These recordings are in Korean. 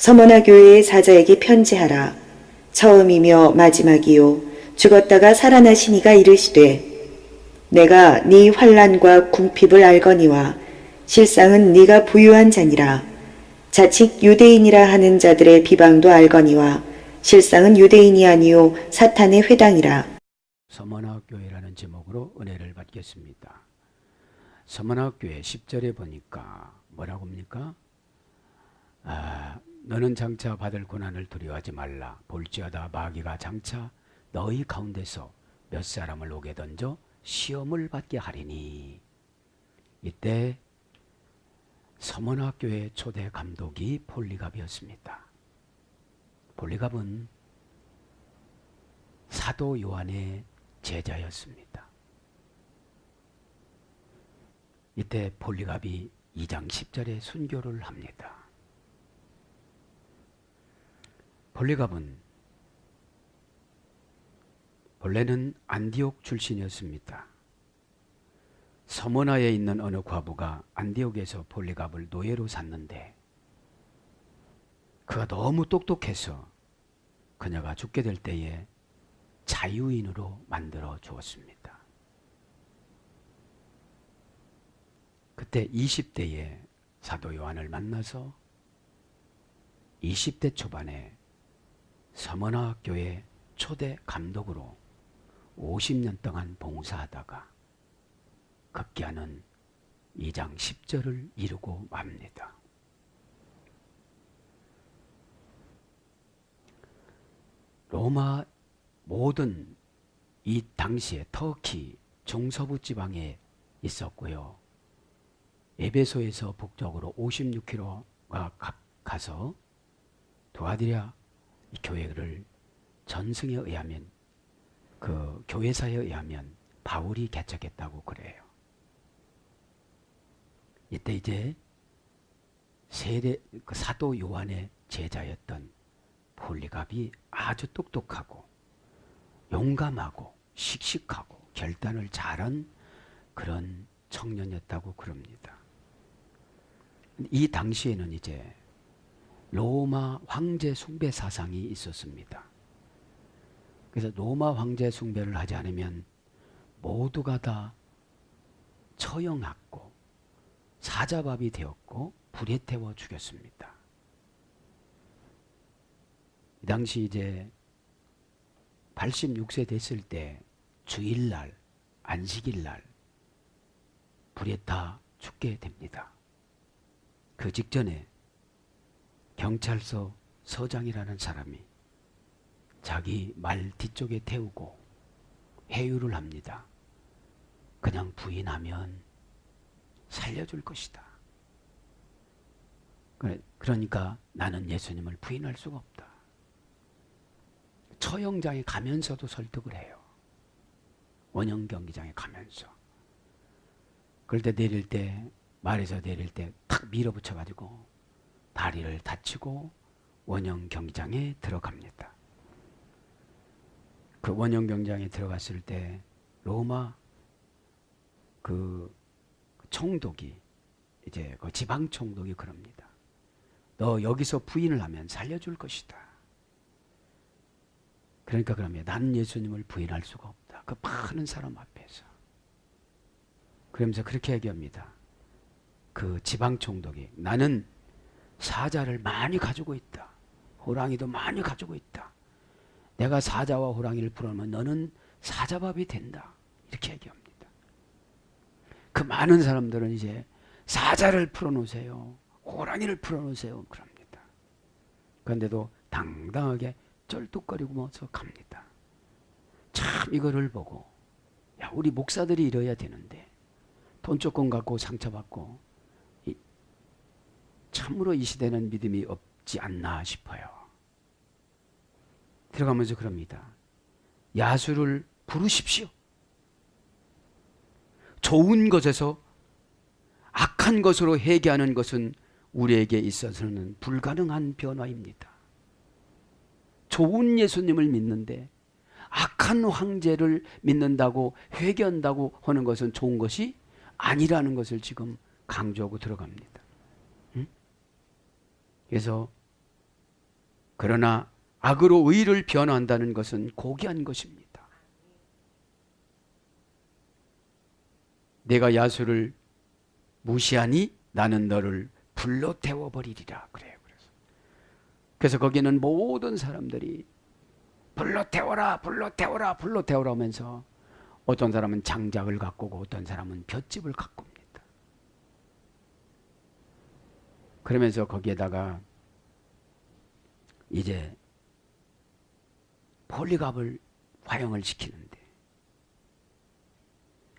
서머나 교회의 사자에게 편지하라. 처음이며 마지막이요 죽었다가 살아나시니가 이르시되 내가 네 환난과 궁핍을 알거니와 실상은 네가 부유한 자니라. 자칫 유대인이라 하는 자들의 비방도 알거니와 실상은 유대인이 아니요 사탄의 회당이라. 서머나 교회라는 제목으로 은혜를 받겠습니다. 서머나 교회 10절에 보니까 뭐라고 합니까? 너는 장차 받을 고난을 두려워하지 말라. 볼지어다 마귀가 장차 너희 가운데서 몇 사람을 옥에 던져 시험을 받게 하리니. 이때 서머나 교회 초대 감독이 폴리갑이었습니다. 폴리갑은 사도 요한의 제자였습니다. 이때 폴리갑이 2장 10절에 순교를 합니다. 폴리갑은 원래는 안디옥 출신이었습니다. 서머나에 있는 어느 과부가 안디옥에서 폴리갑을 노예로 샀는데 그가 너무 똑똑해서 그녀가 죽게 될 때에 자유인으로 만들어 주었습니다. 그때 20대에 사도 요한을 만나서 20대 초반에 서머나 교회 초대 감독으로 50년 동안 봉사하다가 급기야는 2장 10절을 이루고 맙니다. 로마 모든 이 당시에 터키 중서부 지방에 있었고요. 에베소에서 북쪽으로 56km가 가서 도아디랴 교회를 전승에 의하면 그 교회사에 의하면 바울이 개척했다고 그래요. 이때 이제 사도 요한의 제자였던 폴리갑이 아주 똑똑하고 용감하고 씩씩하고 결단을 잘한 그런 청년이었다고 그럽니다. 이 당시에는 이제 로마 황제 숭배 사상이 있었습니다. 그래서 로마 황제 숭배를 하지 않으면 모두가 다 처형하고 사자밥이 되었고 불에 태워 죽였습니다. 이 당시 이제 86세 됐을 때 주일날, 안식일날 불에 타 죽게 됩니다. 그 직전에 경찰서 서장이라는 사람이 자기 말 뒤쪽에 태우고 회유를 합니다. 그냥 부인하면 살려줄 것이다. 그러니까 나는 예수님을 부인할 수가 없다. 처형장에 가면서도 설득을 해요. 원형 경기장에 가면서. 그럴 때 내릴 때 말에서 내릴 때 탁 밀어붙여 가지고 다리를 다치고 원형 경기장에 들어갑니다. 그 원형 경기장에 들어갔을 때 로마 그 총독이 이제 그 지방 총독이 그럽니다. 너 여기서 부인을 하면 살려줄 것이다. 그러니까 그러면 나는 예수님을 부인할 수가 없다. 그 많은 사람 앞에서. 그러면서 그렇게 얘기합니다. 그 지방 총독이 나는 사자를 많이 가지고 있다. 호랑이도 많이 가지고 있다. 내가 사자와 호랑이를 풀어놓으면 너는 사자밥이 된다. 이렇게 얘기합니다. 그 많은 사람들은 이제 사자를 풀어놓으세요. 호랑이를 풀어놓으세요. 그럽니다. 그런데도 당당하게 쩔뚝거리면서 갑니다. 참 이거를 보고 야 우리 목사들이 이래야 되는데 돈 조금 갖고 상처받고 참으로 이 시대는 믿음이 없지 않나 싶어요. 들어가면서 그럽니다. 야수를 부르십시오. 좋은 것에서 악한 것으로 회개하는 것은 우리에게 있어서는 불가능한 변화입니다. 좋은 예수님을 믿는데 악한 황제를 믿는다고 회개한다고 하는 것은 좋은 것이 아니라는 것을 지금 강조하고 들어갑니다. 그래서 그러나 악으로 의를 변호한다는 것은 고귀한 것입니다. 내가 야수를 무시하니 나는 너를 불로 태워버리리라 그래요. 그래서 거기는 모든 사람들이 불로 태워라, 불로 태워라, 불로 태워라 하면서 어떤 사람은 장작을 갖고 오고 어떤 사람은 볏짚을 갖고 옵니다. 그러면서 거기에다가 이제 폴리갑을 화형을 시키는데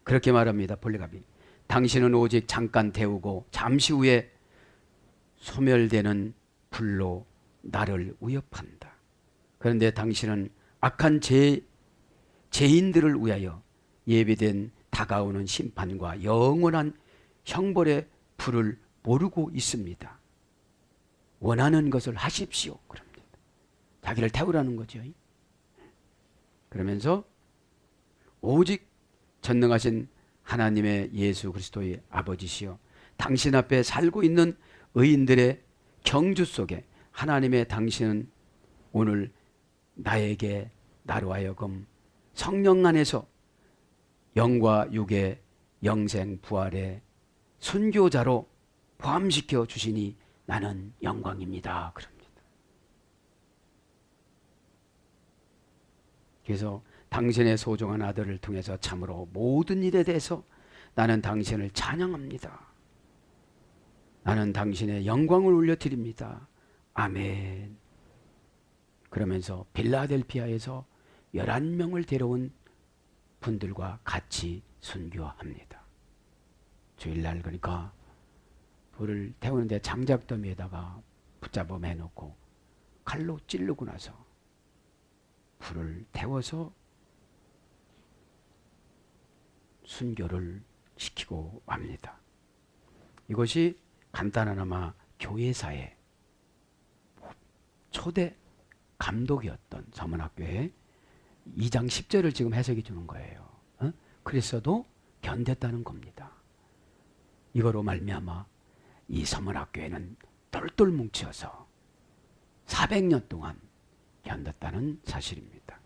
그렇게 말합니다. 폴리갑이 당신은 오직 잠깐 태우고 잠시 후에 소멸되는 불로 나를 위협한다. 그런데 당신은 악한 죄인들을 위하여 예비된 다가오는 심판과 영원한 형벌의 불을 모르고 있습니다. 원하는 것을 하십시오. 그럽니다. 자기를 태우라는 거죠. 그러면서 오직 전능하신 하나님의 예수 그리스도의 아버지시여 당신 앞에 살고 있는 의인들의 경주 속에 하나님의 당신은 오늘 나에게 나로 하여금 성령 안에서 영과 육의 영생 부활의 순교자로 포함시켜 주시니 나는 영광입니다. 그럽니다. 그래서 당신의 소중한 아들을 통해서 참으로 모든 일에 대해서 나는 당신을 찬양합니다. 나는 당신의 영광을 올려드립니다. 아멘. 그러면서 빌라델피아에서 11명을 데려온 분들과 같이 순교합니다. 주일날 그러니까 불을 태우는데 장작더미에다가 붙잡아 매놓고 칼로 찌르고 나서 불을 태워서 순교를 시키고 합니다. 이것이 간단하나마 교회사의 초대 감독이었던 서문학교의 2장 10절을 지금 해석해 주는 거예요. 그랬어도 견뎠다는 겁니다. 이거로 말미암아 이 서문학교에는 똘똘 뭉쳐서 400년 동안 견뎠다는 사실입니다.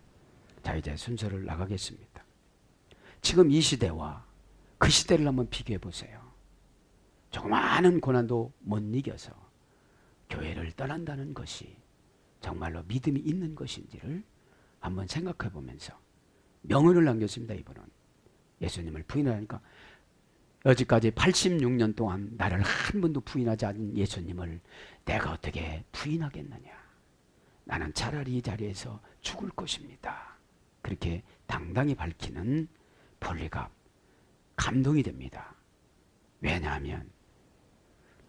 자, 이제 순서를 나가겠습니다. 지금 이 시대와 그 시대를 한번 비교해 보세요. 조그마한 고난도 못 이겨서 교회를 떠난다는 것이 정말로 믿음이 있는 것인지를 한번 생각해 보면서 명언을 남겼습니다. 이분은 예수님을 부인하니까 여지까지 86년 동안 나를 한 번도 부인하지 않은 예수님을 내가 어떻게 부인하겠느냐. 나는 차라리 이 자리에서 죽을 것입니다. 그렇게 당당히 밝히는 폴리갑 감동이 됩니다. 왜냐하면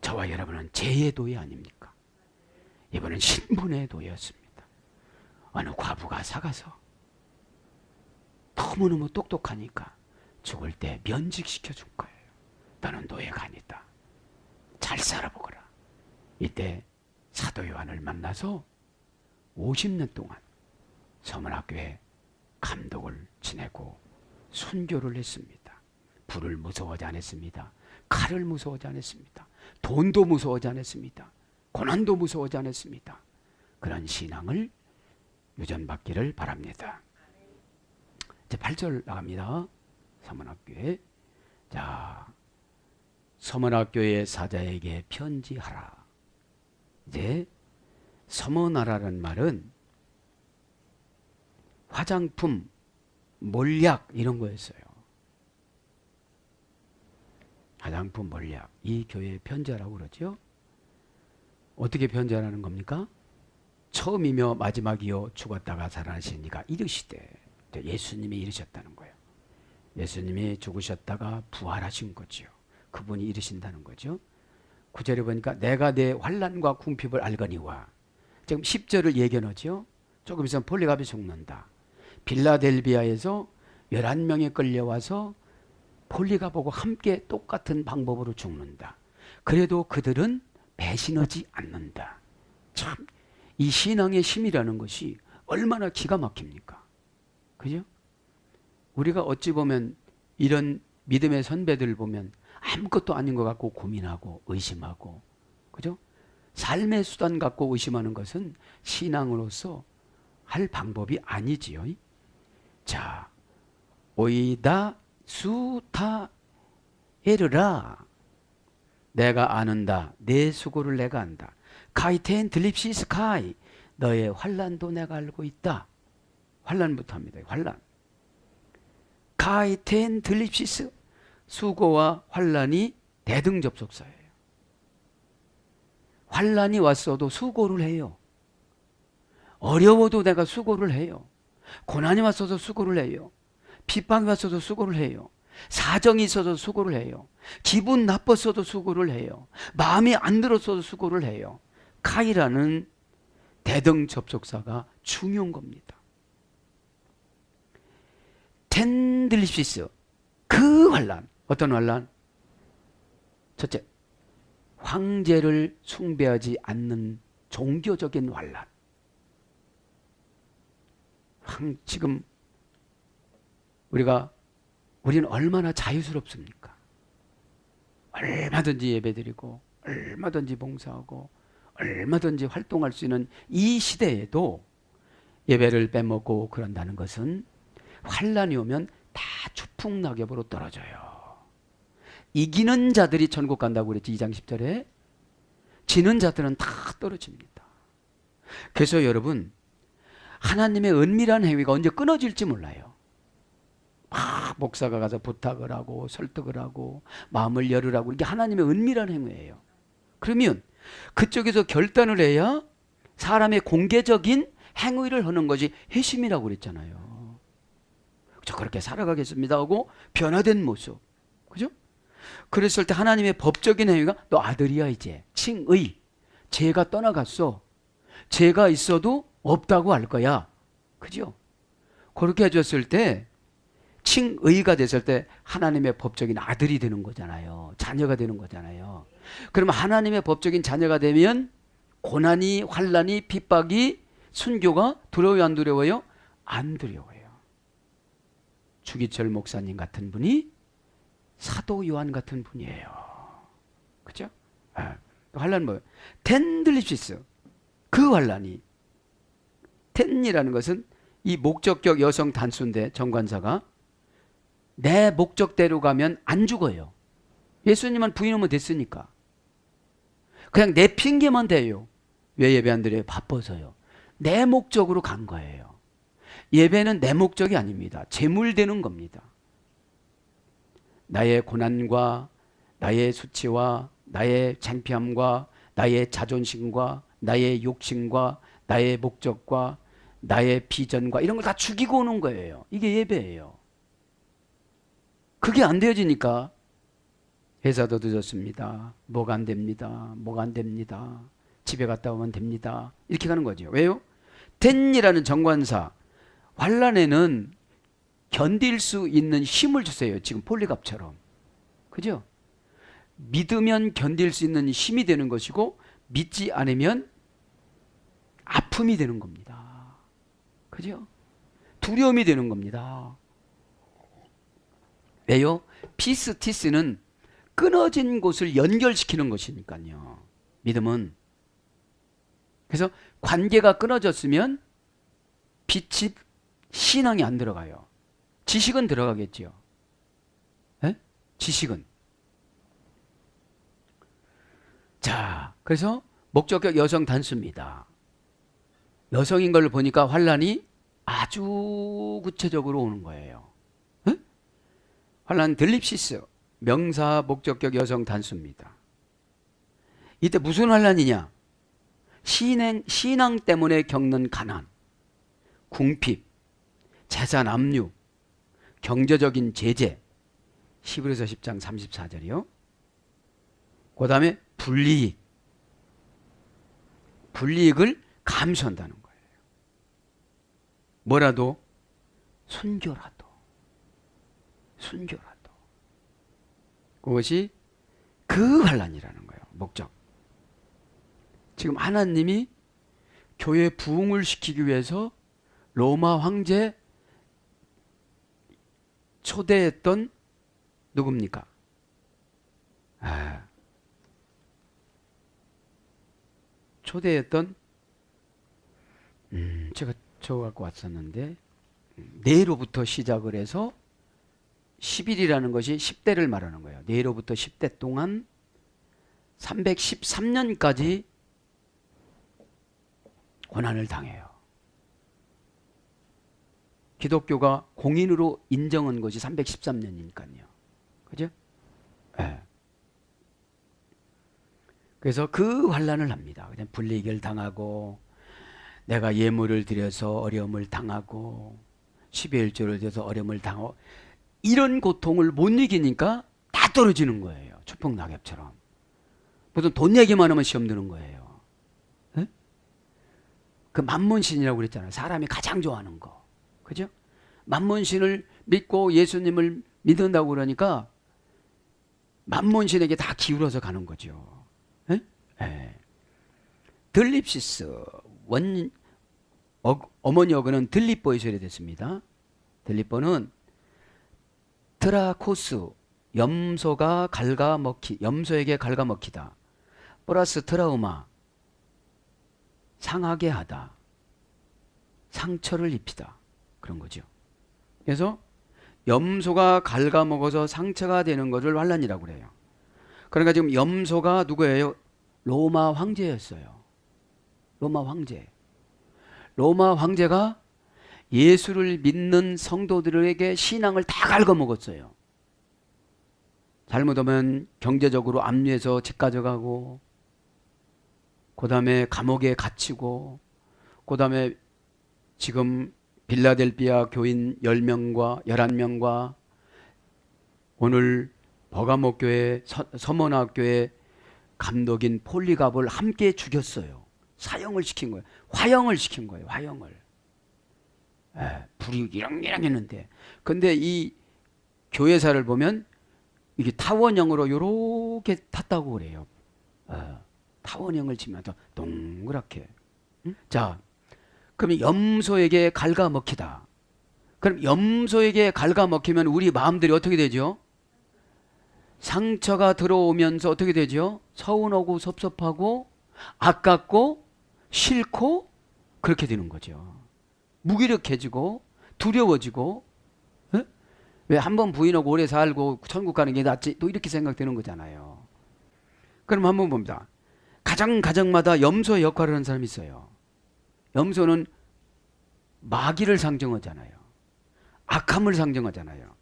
저와 여러분은 죄의 도의 아닙니까? 이번은 신분의 도였습니다. 어느 과부가 사가서 너무너무 똑똑하니까 죽을 때 면직시켜 준 거예요. 너는 노예가 아니다. 잘 살아보거라. 이때 사도 요한을 만나서 50년 동안 서문학교에 감독을 지내고 순교를 했습니다. 불을 무서워하지 않았습니다. 칼을 무서워하지 않았습니다. 돈도 무서워하지 않았습니다. 고난도 무서워하지 않았습니다. 그런 신앙을 유전받기를 바랍니다. 이제 8절 나갑니다. 서문학교에. 자, 서문학교의 사자에게 편지하라. 이제 서문하라는 말은 화장품, 몰약 이런 거였어요. 화장품, 몰약. 이 교회에 편지하라고 그러죠. 어떻게 편지하라는 겁니까? 처음이며 마지막이요 죽었다가 살아나신 이가 이르시되. 예수님이 이르셨다는 거예요. 예수님이 죽으셨다가 부활하신 거죠. 그분이 이르신다는 거죠. 9절에 보니까 내가 내 환난과 궁핍을 알거니와. 지금 10절을 예견하죠. 조금 있으면 폴리갑이 죽는다. 빌라델비아에서 11명이 끌려와서 폴리갑하고 함께 똑같은 방법으로 죽는다. 그래도 그들은 배신하지 않는다. 참, 이 신앙의 힘이라는 것이 얼마나 기가 막힙니까? 그죠? 우리가 어찌 보면 이런 믿음의 선배들을 보면 아무것도 아닌 것 같고 고민하고 의심하고, 그죠? 삶의 수단 갖고 의심하는 것은 신앙으로서 할 방법이 아니지요. 자, 오이다 수타 에르라. 내가 아는다. 내 수고를 내가 안다. 카이텐 들립시스 카이. 너의 환난도 내가 알고 있다. 환난부터 합니다. 환난. 카이텐 들립시스. 수고와 환난이 대등접속사예요. 환난이 왔어도 수고를 해요. 어려워도 내가 수고를 해요. 고난이 왔어도 수고를 해요. 핍박이 왔어도 수고를 해요. 사정이 있어도 수고를 해요. 기분 나빴어도 수고를 해요. 마음이 안 들었어도 수고를 해요. 카이라는 대등접속사가 중요한 겁니다. 텐들립시스. 그 환난. 어떤 환난? 첫째, 황제를 숭배하지 않는 종교적인 환난. 지금 우리는 얼마나 자유스럽습니까? 얼마든지 예배드리고 얼마든지 봉사하고 얼마든지 활동할 수 있는 이 시대에도 예배를 빼먹고 그런다는 것은 환난이 오면 다 추풍낙엽으로 떨어져요. 이기는 자들이 천국 간다고 그랬지. 2장 10절에. 지는 자들은 다 떨어집니다. 그래서 여러분, 하나님의 은밀한 행위가 언제 끊어질지 몰라요. 막 목사가 가서 부탁을 하고 설득을 하고 마음을 열으라고, 이게 하나님의 은밀한 행위예요. 그러면 그쪽에서 결단을 해야 사람의 공개적인 행위를 하는 것이 회심이라고 그랬잖아요. 저 그렇게 살아가겠습니다 하고 변화된 모습. 그죠? 그랬을 때 하나님의 법적인 행위가 너 아들이야 이제. 칭의. 죄가 떠나갔어. 죄가 있어도 없다고 할 거야. 그죠? 그렇게 해줬을 때 칭의가 됐을 때 하나님의 법적인 아들이 되는 거잖아요. 자녀가 되는 거잖아요. 그러면 하나님의 법적인 자녀가 되면 고난이, 환난이, 핍박이, 순교가 두려워요, 안 두려워요? 안 두려워요. 주기철 목사님 같은 분이 사도 요한 같은 분이에요. 그죠? 또 환난 뭐예요? 텐들립시스. 그 환난이, 텐이라는 것은 이 목적격 여성 단수인데 정관사가 내 목적대로 가면 안 죽어요. 예수님은 부인하면 됐으니까. 그냥 내 핑계만 대요. 왜 예배 안 드려요? 바빠서요. 내 목적으로 간 거예요. 예배는 내 목적이 아닙니다. 재물되는 겁니다. 나의 고난과 나의 수치와 나의 창피함과 나의 자존심과 나의 욕심과 나의 목적과 나의 비전과 이런 걸 다 죽이고 오는 거예요. 이게 예배예요. 그게 안 되어지니까 회사도 늦었습니다. 뭐가 안 됩니다. 뭐가 안 됩니다. 집에 갔다 오면 됩니다. 이렇게 가는 거죠. 왜요? 텐이라는 정관사, 환난에는 견딜 수 있는 힘을 주세요. 지금 폴리갑처럼. 그죠? 믿으면 견딜 수 있는 힘이 되는 것이고 믿지 않으면 아픔이 되는 겁니다. 그죠? 두려움이 되는 겁니다. 왜요? 피스티스는 끊어진 곳을 연결시키는 것이니까요. 믿음은. 그래서 관계가 끊어졌으면 빛이, 신앙이 안 들어가요. 지식은 들어가겠죠. 에? 지식은. 자, 그래서 목적격 여성 단수입니다. 여성인 걸 보니까 환란이 아주 구체적으로 오는 거예요. 에? 환란 들립시스, 명사 목적격 여성 단수입니다. 이때 무슨 환란이냐? 신앙 때문에 겪는 가난, 궁핍, 재산 압류, 경제적인 제재. 히브리서 10장 34절이요. 그 다음에 불이익을 감수한다는 거예요. 뭐라도 순교라도. 그것이 그 환난이라는 거예요. 목적. 지금 하나님이 교회 부흥을 시키기 위해서 로마 황제 초대했던 누굽니까? 초대했던 제가 적어갖고 왔었는데 내로부터 시작을 해서 10일이라는 것이 10대를 말하는 거예요. 내로부터 10대 동안 313년까지 고난을 당해요. 기독교가 공인으로 인정한 것이 313년이니까요. 그죠? 네. 그래서 그 환난을 합니다. 그냥 불이익을 당하고 내가 예물을 드려서 어려움을 당하고 12일 조를 드려서 어려움을 당하고 이런 고통을 못 이기니까 다 떨어지는 거예요. 추풍낙엽처럼. 무슨 돈 얘기만 하면 시험 드는 거예요. 네? 그 만몬신이라고 그랬잖아요. 사람이 가장 좋아하는 거. 그죠? 만몬신을 믿고 예수님을 믿는다고 그러니까 만몬신에게 다 기울어서 가는 거죠. 네? 네. 들립시스 어머니 어근은 들립보에서 이래됐습니다. 들립보는 트라코스 염소가 염소에게 갉아먹히다 플러스 트라우마 상하게 하다 상처를 입히다 그런 거죠. 그래서 염소가 갉아먹어서 상처가 되는 것을 환난이라고 그래요. 그러니까 지금 염소가 누구예요? 로마 황제였어요. 로마 황제. 로마 황제가 예수를 믿는 성도들에게 신앙을 다 갉아먹었어요. 잘못하면 경제적으로 압류해서 집 가져가고, 그 다음에 감옥에 갇히고, 그 다음에 지금 빌라델비아 교인 10명과 11명과 오늘 버가모 교회 서머나교회 감독인 폴리갑을 함께 죽였어요. 사형을 시킨 거예요. 화형을 시킨 거예요. 화형을. 불이 이랑이랑 했는데, 근데 이 교회사를 보면 이게 타원형으로 요렇게 탔다고 그래요. 타원형을 치면서 동그랗게. 자, 그럼 염소에게 갉아먹히다. 그럼 염소에게 갉아먹히면 우리 마음들이 어떻게 되죠? 상처가 들어오면서 어떻게 되죠? 서운하고 섭섭하고 아깝고 싫고 그렇게 되는 거죠. 무기력해지고 두려워지고. 왜 한 번 부인하고 오래 살고 천국 가는 게 낫지? 또 이렇게 생각되는 거잖아요. 그럼 한번 봅니다. 가정마다 염소의 역할을 하는 사람이 있어요. 염소는 마귀를 상징하잖아요. 악함을 상징하잖아요.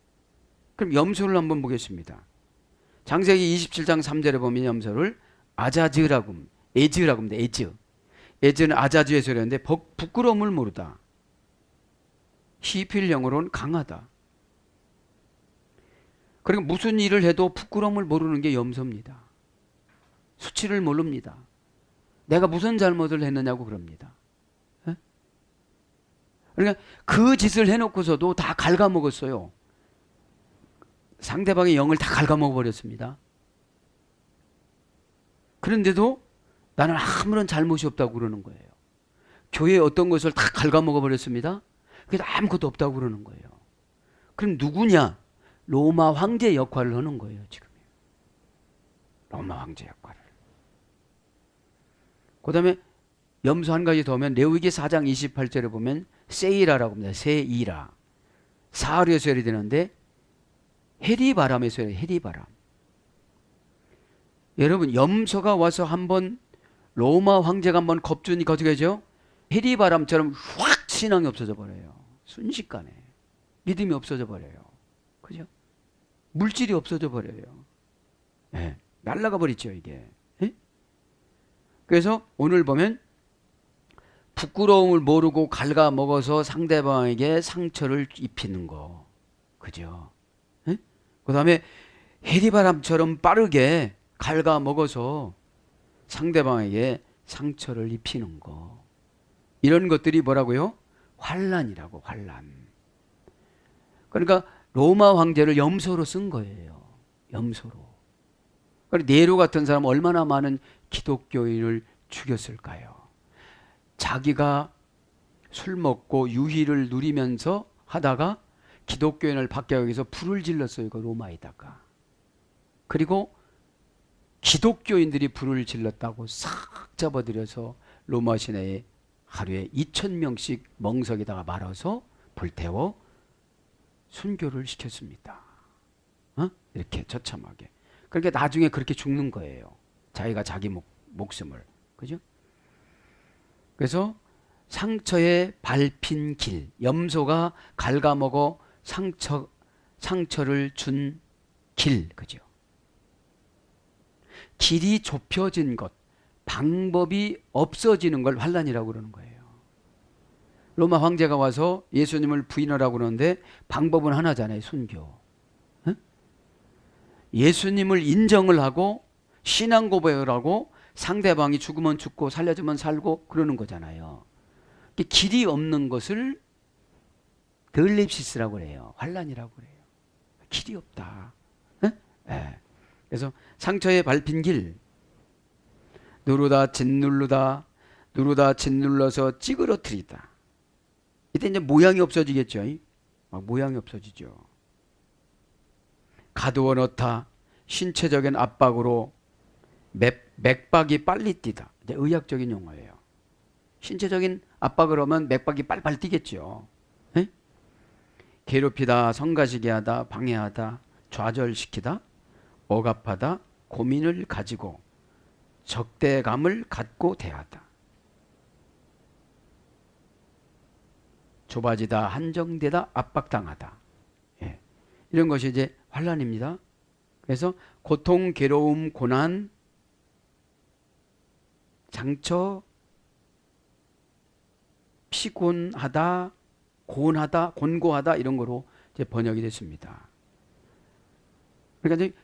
그럼 염소를 한번 보겠습니다. 창세기 27장 3절에 보면 염소를 아자즈라고 에즈라고 합니다. 에즈는 아자즈에서 그랬는데 부끄러움을 모르다. 히필 영어로는 강하다. 그러니까 무슨 일을 해도 부끄러움을 모르는 게 염소입니다. 수치를 모릅니다. 내가 무슨 잘못을 했느냐고 그럽니다. 에? 그러니까 그 짓을 해놓고서도 다 갉아먹었어요. 상대방의 영을 다 갉아먹어버렸습니다. 그런데도 나는 아무런 잘못이 없다고 그러는 거예요. 교회에 어떤 것을 다 갉아먹어버렸습니다. 그래서 아무것도 없다고 그러는 거예요. 그럼 누구냐? 로마 황제 역할을 하는 거예요. 지금 로마 황제 역할을. 그 다음에 염소 한 가지 더 하면 레위기 4장 28절에 보면 세이라라고 합니다. 세이라. 사하루에서 해야 되는데 해리바람에서 해요. 해리바람. 여러분 염소가 와서 한번 로마 황제가 한번 겁주니까 어떻게 하죠? 해리바람처럼 확 신앙이 없어져 버려요. 순식간에 믿음이 없어져 버려요. 그죠? 물질이 없어져 버려요. 네, 날아가 버리죠 이게. 네? 그래서 오늘 보면 부끄러움을 모르고 갉아먹어서 상대방에게 상처를 입히는 거. 그죠? 네? 그 다음에 해리바람처럼 빠르게 갉아먹어서 상대방에게 상처를 입히는 거. 이런 것들이 뭐라고요? 환난이라고. 환난. 그러니까 로마 황제를 염소로 쓴 거예요. 염소로. 그러니까 네로 같은 사람 얼마나 많은 기독교인을 죽였을까요? 자기가 술 먹고 유희를 누리면서 하다가 기독교인을 밖에 여기서 불을 질렀어요. 그 로마에다가. 그리고 기독교인들이 불을 질렀다고 싹 잡아들여서 로마 시내에 하루에 2,000명씩 멍석에다가 말아서 불태워 순교를 시켰습니다. 이렇게 처참하게. 그러니까 나중에 그렇게 죽는 거예요. 자기가 자기 목숨을. 그죠? 그래서 상처에 밟힌 길, 염소가 갉아먹어 상처를 준 길, 그죠? 길이 좁혀진 것, 방법이 없어지는 걸 환란이라고 그러는 거예요. 로마 황제가 와서 예수님을 부인하라고 그러는데 방법은 하나잖아요. 순교. 응? 예수님을 인정을 하고 신앙 고백을 하고 상대방이 죽으면 죽고 살려주면 살고 그러는 거잖아요. 길이 없는 것을 들립시스라고 그래요. 환란이라고 그래요. 길이 없다. 응? 네. 그래서 상처에 밟힌 길, 누르다 짓눌르다, 누르다 짓눌러서 찌그러뜨리다. 이때 이제 모양이 없어지겠죠. 막 모양이 없어지죠. 가두어 넣다, 신체적인 압박으로 맥박이 빨리 뛰다. 이제 의학적인 용어예요. 신체적인 압박을 하면 맥박이 빨리빨리 뛰겠죠. 에? 괴롭히다, 성가시게 하다, 방해하다, 좌절시키다, 억압하다, 고민을 가지고 적대감을 갖고 대하다. 좁아지다, 한정되다, 압박당하다. 예. 이런 것이 이제 환란입니다. 그래서 고통, 괴로움, 고난, 상처, 피곤하다, 고온하다, 곤고하다 이런 거로 이제 번역이 됐습니다. 그러니까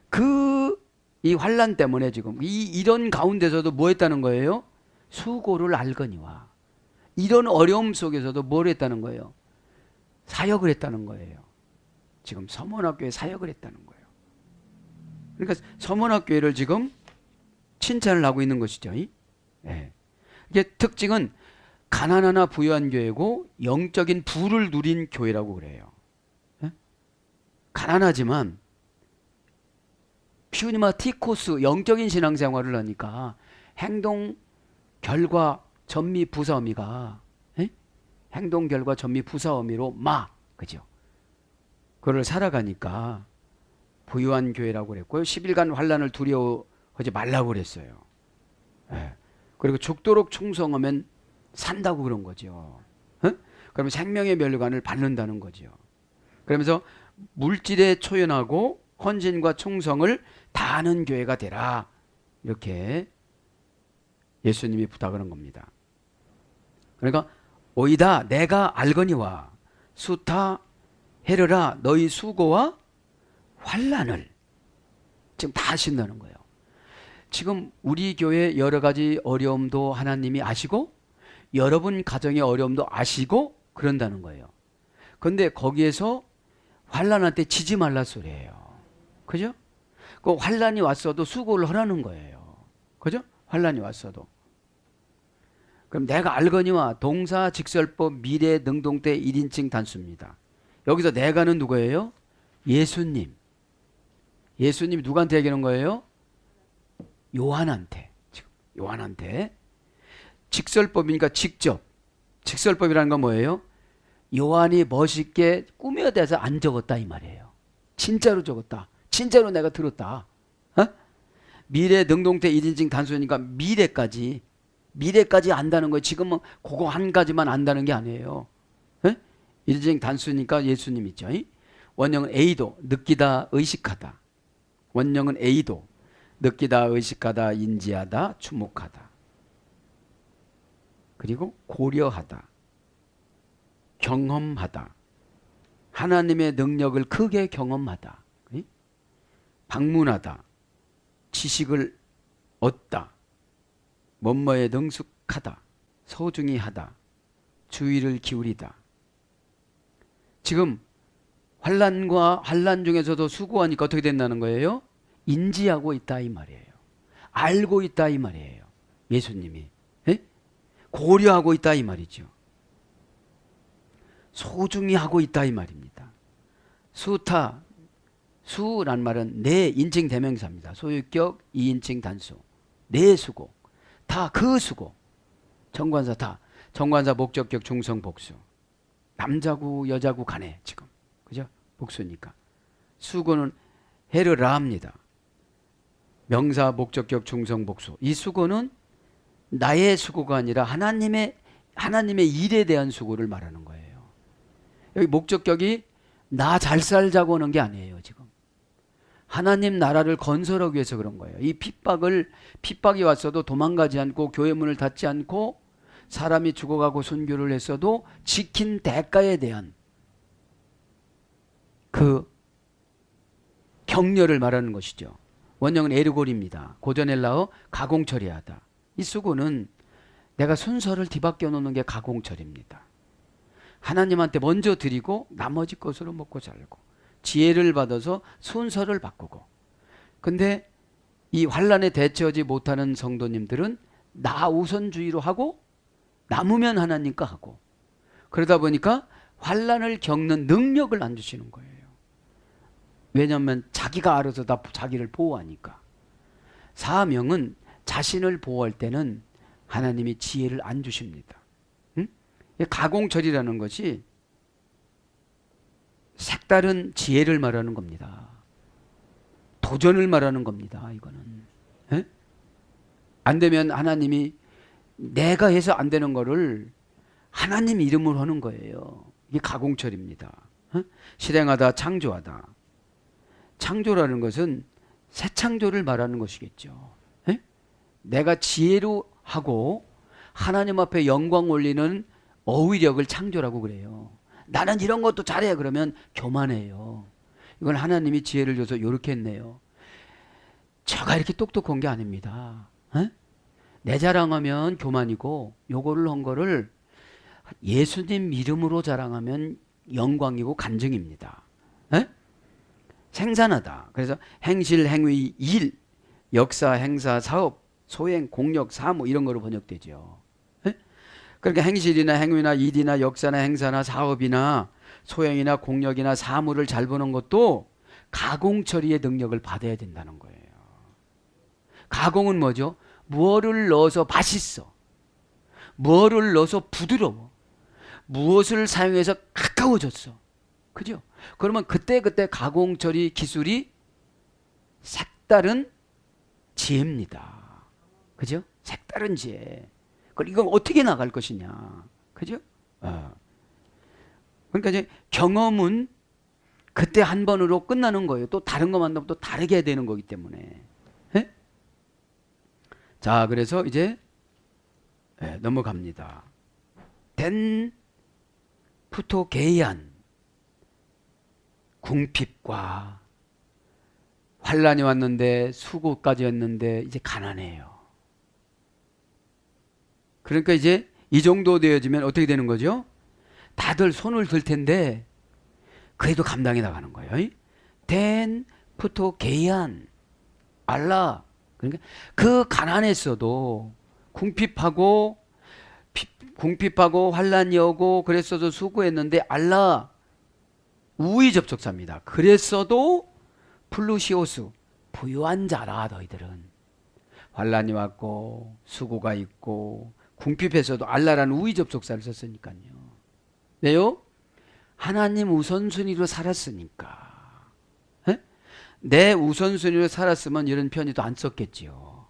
이 환란 때문에 지금 이런 가운데서도 뭐 했다는 거예요? 수고를 알거니와. 이런 어려움 속에서도 뭘 했다는 거예요? 사역을 했다는 거예요. 지금 서문학교에 사역을 했다는 거예요. 그러니까 서문학교회를 지금 칭찬을 하고 있는 것이죠. 네. 이게 특징은 가난하나 부유한 교회고 영적인 부를 누린 교회라고 그래요. 네? 가난하지만 퓨니마티코스 영적인 신앙생활을 하니까 행동 결과 전미 부사 어미가 행동 결과 전미 부사 어미로 그죠? 그걸 살아가니까 부유한 교회라고 그랬고요. 10일간 환란을 두려워하지 말라고 그랬어요. 네. 그리고 죽도록 충성하면 산다고 그런 거죠. 그러면 생명의 멸관을 받는다는 거죠. 그러면서 물질에 초연하고 헌신과 충성을 다하는 교회가 되라. 이렇게 예수님이 부탁을 한 겁니다. 그러니까 오이다 내가 알거니와 수타 헤르라 너희 수고와 환란을 지금 다 하신다는 거예요. 지금 우리 교회 여러 가지 어려움도 하나님이 아시고 여러분 가정의 어려움도 아시고 그런다는 거예요. 그런데 거기에서 환란할 때 지지 말라 소리예요. 그죠? 그 환란이 왔어도 수고를 하라는 거예요. 그죠? 환란이 왔어도. 그럼 내가 알거니와 동사 직설법 미래 능동태 1인칭 단수입니다. 여기서 내가는 누구예요? 예수님. 예수님이 누구한테 얘기하는 거예요? 요한한테. 요한한테. 직설법이니까 직접. 직설법이라는 건 뭐예요? 요한이 멋있게 꾸며대서 안 적었다 이 말이에요. 진짜로 적었다. 진짜로 내가 들었다. 미래 능동태 1인칭 단수니까 미래까지 안다는 거예요. 지금은 그거 한 가지만 안다는 게 아니에요. 1인칭 단수니까 예수님 있죠. 원형은 A도 느끼다 의식하다. 원형은 A도 느끼다 의식하다 인지하다 주목하다. 그리고 고려하다. 경험하다. 하나님의 능력을 크게 경험하다. 방문하다. 지식을 얻다. 뭐뭐에 능숙하다. 소중히 하다. 주의를 기울이다. 지금 환란과 환란 중에서도 수고하니까 어떻게 된다는 거예요? 인지하고 있다 이 말이에요. 알고 있다 이 말이에요. 예수님이. 고려하고 있다 이 말이죠. 소중히 하고 있다 이 말입니다. 수타, 수란 말은 내 인칭 대명사입니다. 소유격 2인칭 단수. 내 수고. 다 그 수고. 정관사 다. 정관사 목적격 중성 복수. 남자고 여자고 간에 지금. 그죠? 복수니까. 수고는 헤르라합니다. 명사 목적격 중성 복수. 이 수고는 나의 수고가 아니라 하나님의 일에 대한 수고를 말하는 거예요. 여기 목적격이 나 잘 살자고 하는 게 아니에요, 지금. 하나님 나라를 건설하기 위해서 그런 거예요. 이 핍박이 왔어도 도망가지 않고 교회 문을 닫지 않고 사람이 죽어가고 순교를 했어도 지킨 대가에 대한 그 격려를 말하는 것이죠. 원형은 에르골입니다. 고전 헬라어 가공처리하다. 이 수고는 내가 순서를 뒤바뀌어 놓는 게 가공처리입니다. 하나님한테 먼저 드리고 나머지 것으로 먹고 살고 지혜를 받아서 순서를 바꾸고. 근데 이 환란에 대처하지 못하는 성도님들은 나 우선주의로 하고 남으면 하나님과 하고, 그러다 보니까 환란을 겪는 능력을 안 주시는 거예요. 왜냐하면 자기가 알아서 다 자기를 보호하니까. 사명은 자신을 보호할 때는 하나님이 지혜를 안 주십니다. 응? 가공처리라는 것이 색다른 지혜를 말하는 겁니다. 도전을 말하는 겁니다. 이거는. 에? 안 되면 하나님이 내가 해서 안 되는 거를 하나님 이름으로 하는 거예요. 이게 가공처리입니다. 실행하다, 창조하다. 창조라는 것은 새 창조를 말하는 것이겠죠. 에? 내가 지혜로 하고 하나님 앞에 영광 올리는 어휘력을 창조라고 그래요. 나는 이런 것도 잘해 그러면 교만해요. 이건 하나님이 지혜를 줘서 이렇게 했네요. 제가 이렇게 똑똑한 게 아닙니다. 에? 내 자랑하면 교만이고 요거를 한 거를 예수님 이름으로 자랑하면 영광이고 간증입니다. 에? 생산하다. 그래서 행실, 행위, 일, 역사, 행사, 사업, 소행, 공력, 사무 이런 거로 번역되죠. 에? 그러니까 행실이나 행위나 일이나 역사나 행사나 사업이나 소행이나 공력이나 사무를 잘 보는 것도 가공처리의 능력을 받아야 된다는 거예요. 가공은 뭐죠? 무엇을 넣어서 맛있어. 무엇을 넣어서 부드러워. 무엇을 사용해서 가까워졌어. 그죠? 그러면 그때그때 가공처리 기술이 색다른 지혜입니다. 그죠? 색다른 지혜. 그럼 이건 어떻게 나갈 것이냐. 그죠? 그러니까 이제 경험은 그때 한 번으로 끝나는 거예요. 또 다른 거 만나면 또 다르게 해야 되는 거기 때문에. 에? 자, 그래서 이제 넘어갑니다. 덴 푸토게이안 궁핍과 환란이 왔는데 수고까지 했는데 이제 가난해요. 그러니까 이제 이 정도 되어지면 어떻게 되는 거죠? 다들 손을 들 텐데 그래도 감당해 나가는 거예요. 덴 푸토게이안 알라. 그러니까 그 가난했어도 궁핍하고 환란이 오고 그랬어도 수고했는데 알라 우위 접촉사입니다. 그랬어도 플루시오스 부유한 자라. 너희들은 환란이 왔고 수고가 있고 궁핍해서도 알라라는 우위 접촉사를 썼으니까요. 왜요? 하나님 우선순위로 살았으니까. 에? 내 우선순위로 살았으면 이런 편의도 안 썼겠지요.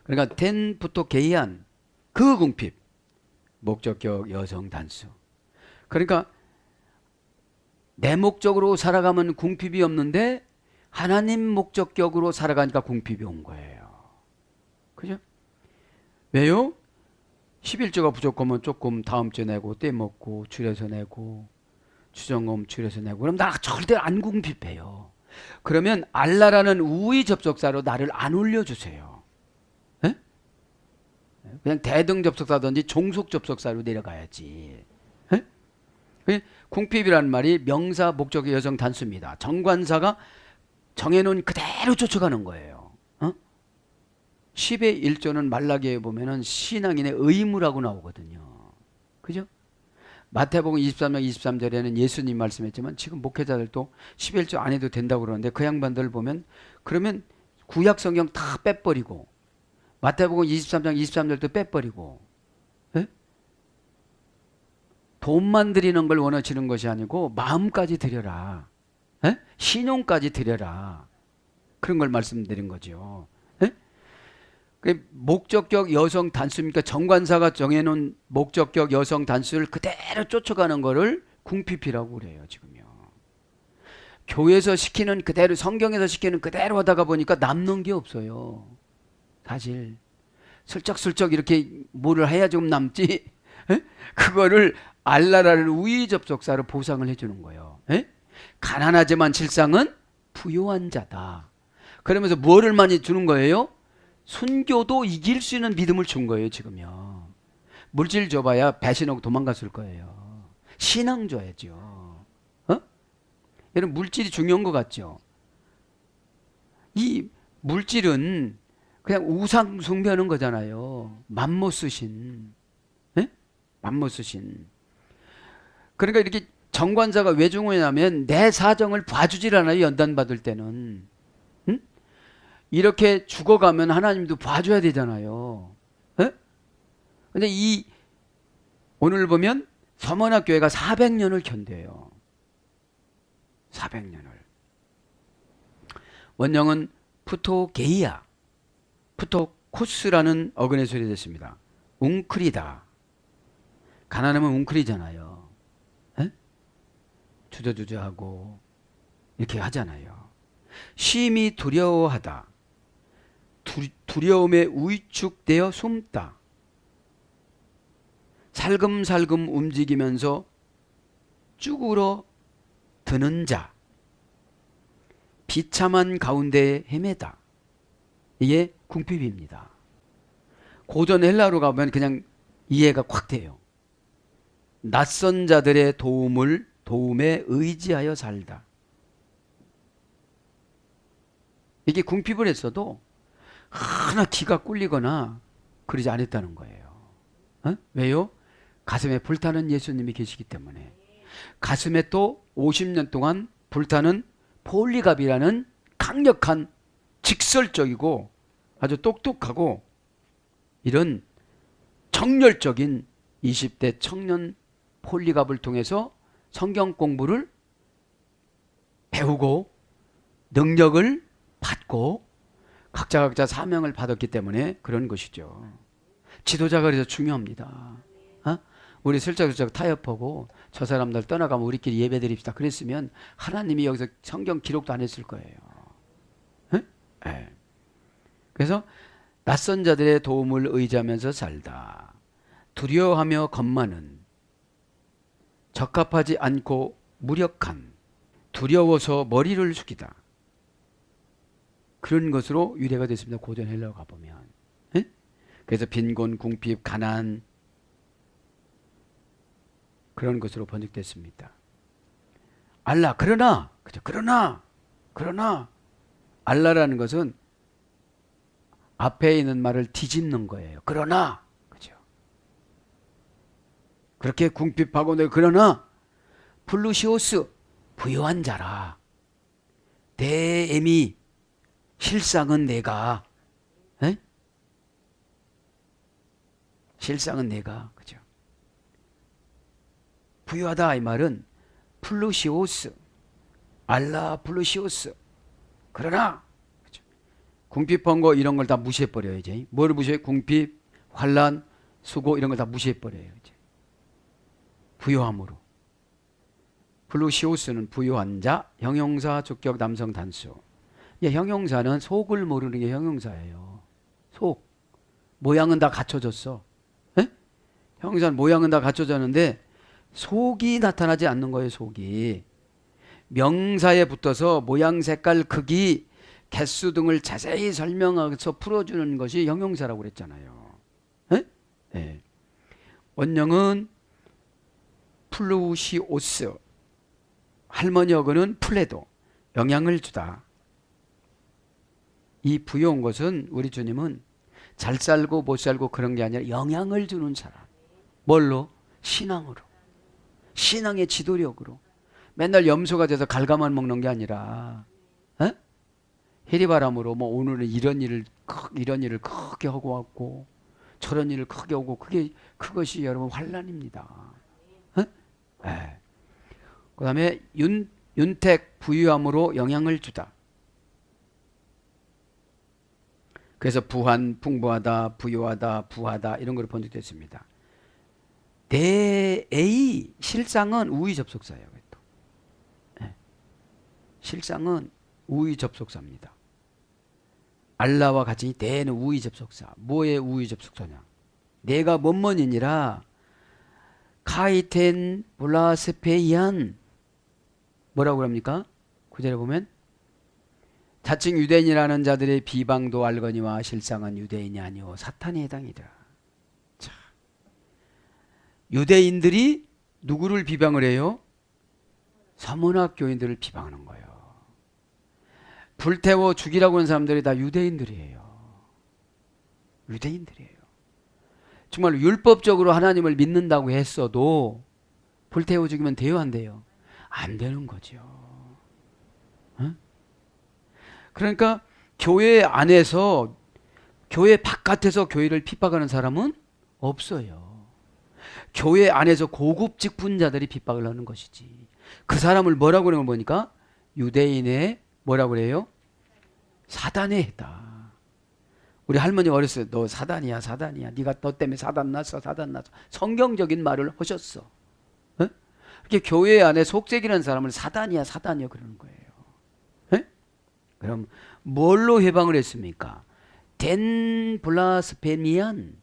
그러니까 텐부터 게이한 그 궁핍 목적격 여성 단수. 그러니까 내 목적으로 살아가면 궁핍이 없는데 하나님 목적격으로 살아가니까 궁핍이 온 거예요. 그죠? 왜요? 11조가 부족하면 조금 다음 주에 내고 떼먹고 줄여서 내고 추정금 줄여서 내고 그럼 나 절대 안 궁핍해요. 그러면 알라라는 우위 접속사로 나를 안 올려주세요. 에? 그냥 대등 접속사든지 종속 접속사로 내려가야지. 에? 궁핍이라는 말이 명사 목적의 여성 단수입니다. 정관사가 정해놓은 그대로 쫓아가는 거예요. 10의 1조는 말라기에 보면은 신앙인의 의무라고 나오거든요. 그죠? 마태복음 23장 23절에는 예수님 말씀했지만 지금 목회자들도 11조 안 해도 된다고 그러는데 그 양반들 보면 그러면 구약 성경 다 빼버리고 마태복음 23장 23절도 빼버리고 예? 돈만 드리는 걸 원하시는 것이 아니고 마음까지 드려라. 예? 신용까지 드려라. 그런 걸 말씀드린 거죠. 예? 목적격 여성 단수입니까? 정관사가 정해놓은 목적격 여성 단수를 그대로 쫓아가는 거를 궁핍이라고 그래요. 지금요. 교회에서 시키는 그대로 성경에서 시키는 그대로 하다가 보니까 남는 게 없어요. 사실 슬쩍슬쩍 이렇게 뭐를 해야 좀 남지. 에? 그거를 알라라를 우위 접속사로 보상을 해주는 거예요. 에? 가난하지만 실상은 부요한 자다. 그러면서 뭐를 많이 주는 거예요? 순교도 이길 수 있는 믿음을 준 거예요. 지금요. 물질 줘봐야 배신하고 도망갔을 거예요. 신앙 줘야죠. 어? 여러분 물질이 중요한 것 같죠? 이 물질은 그냥 우상 숭배하는 거잖아요. 맘못 쓰신. 예? 맘못 쓰신. 그러니까 이렇게 정관사가 왜 중요하냐면 내 사정을 봐주질 않아요. 연단 받을 때는. 응? 이렇게 죽어가면 하나님도 봐줘야 되잖아요. 예? 근데 이 오늘 보면 서문학교회가 400년을 견뎌요. 400년을. 원형은 푸토게이아. 푸토코스라는 어근의 소리 됐습니다. 웅크리다. 가난하면 웅크리잖아요. 에? 주저주저하고 이렇게 하잖아요. 심히 두려워하다. 두려움에 위축되어 숨다. 살금살금 움직이면서 쭈그러 드는 자. 비참한 가운데 헤매다. 이게 궁핍입니다. 고전 헬라로 가면 그냥 이해가 확 돼요. 낯선 자들의 도움에 의지하여 살다. 이게 궁핍을 했어도 하나 기가 꿀리거나 그러지 않았다는 거예요. 어? 왜요? 가슴에 불타는 예수님이 계시기 때문에. 가슴에 또 50년 동안 불타는 폴리갑이라는 강력한 직설적이고 아주 똑똑하고 이런 정열적인 20대 청년 폴리갑을 통해서 성경 공부를 배우고 능력을 받고 각자 사명을 받았기 때문에 그런 것이죠. 지도자가 그래서 중요합니다. 어? 우리 슬쩍슬쩍 타협하고 저 사람들 떠나가면 우리끼리 예배 드립시다. 그랬으면 하나님이 여기서 성경 기록도 안 했을 거예요. 네. 그래서 낯선 자들의 도움을 의지하면서 살다. 두려워하며 겁많은, 적합하지 않고 무력한, 두려워서 머리를 숙이다. 그런 것으로 유래가 됐습니다. 고전 헬라어 가보면. 네? 그래서 빈곤, 궁핍, 가난 그런 것으로 번역됐습니다. 알라 그러나 그죠? 그러나 알라라는 것은 앞에 있는 말을 뒤집는 거예요. 그러나 그죠? 그렇게 궁핍하고 그러나 플루시오스 부유한 자라. 대애미 실상은 내가. 에? 실상은 내가 그죠? 부유하다 이 말은 플루시오스 알라 플루시오스 그러나 그렇죠? 궁핍한 거 이런 걸 다 무시해버려요. 이제 뭐를 무시해? 궁핍, 환난, 수고 이런 걸 다 무시해버려요. 이제 부유함으로. 플루시오스는 부유한 자, 형용사, 주격, 남성 단수. 형용사는 속을 모르는 게 형용사예요. 속 모양은 다 갖춰졌어. 에? 형용사는 모양은 다 갖춰졌는데 속이 나타나지 않는 거예요. 속이. 명사에 붙어서 모양, 색깔, 크기, 개수 등을 자세히 설명해서 풀어주는 것이 형용사라고 그랬잖아요. 네. 원형은 플루시오스. 할머니 어근은 플레도. 영향을 주다. 이 부여운 것은 우리 주님은 잘 살고 못 살고 그런 게 아니라 영향을 주는 사람. 뭘로? 신앙으로. 신앙의 지도력으로. 맨날 염소가 돼서 갈가만 먹는 게 아니라 해리바람으로 뭐 오늘은 이런 일을 크게 하고 왔고 저런 일을 크게 하고 그것이 여러분 환난입니다. 네. 그 다음에 윤택 부유함으로 영향을 주다. 그래서 부한, 풍부하다, 부유하다, 부하다 이런 걸 번역됐습니다. 대의 실상은 우의 접속사예요. 또. 네. 실상은 우의 접속사입니다. 알라와 같이 대는 우의 접속사. 뭐의 우의 접속사냐? 내가 뭔뭐니니라 카이텐 볼라스페이안 뭐라고 합니까? 구절에 보면 자칭 유대인이라는 자들의 비방도 알거니와 실상은 유대인이 아니오 사탄에 해당이다. 자, 유대인들이 누구를 비방을 해요? 서문학 교인들을 비방하는 거예요. 불태워 죽이라고 하는 사람들이 다 유대인들이에요. 유대인들이에요. 정말 율법적으로 하나님을 믿는다고 했어도 불태워 죽이면 돼요, 안 돼요? 안 되는 거죠. 응? 그러니까 교회 안에서 교회 바깥에서 교회를 핍박하는 사람은 없어요. 교회 안에서 고급 직분자들이 핍박을 하는 것이지. 그 사람을 뭐라고 그러는 걸 보니까 유대인의 뭐라고 그래요? 사단의 해다. 우리 할머니가 어렸을 때 너 사단이야 사단이야. 네가 너 때문에 사단 났어 사단 났어. 성경적인 말을 하셨어. 에? 이렇게 교회 안에 속색이라는 사람을 사단이야 사단이야 그러는 거예요. 에? 그럼 뭘로 해방을 했습니까? 덴 블라스페미안